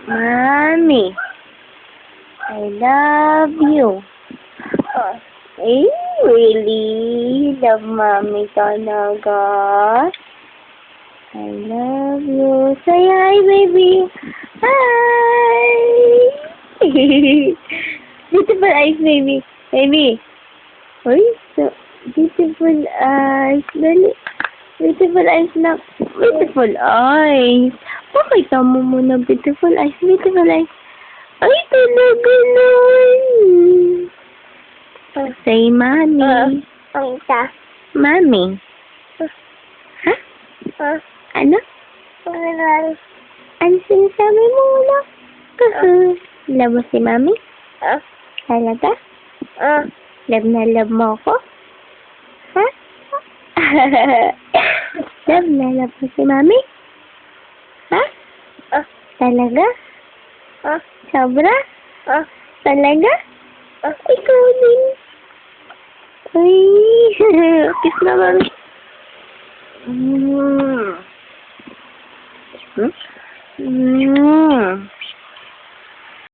Mommy, I love you. Eh, really? Love mommy talaga? I love you. Say hi, baby. Hi! Beautiful eyes, baby. Baby. Uy, so beautiful eyes. Dali. Beautiful eyes na. Beautiful eyes. Pakita mo muna beautiful eyes. Beautiful eyes. Ay, talaga nun. Say, mommy. Ang isa. Mommy. Ha? Ano? Ano sinasabi mo na? Love mo si mommy? Talaga? Love na love mo ako? Ha? Love na love mo si mommy? Ha? Talaga? Sobra? Talaga? Ikaw din. Uy, kiss na mami.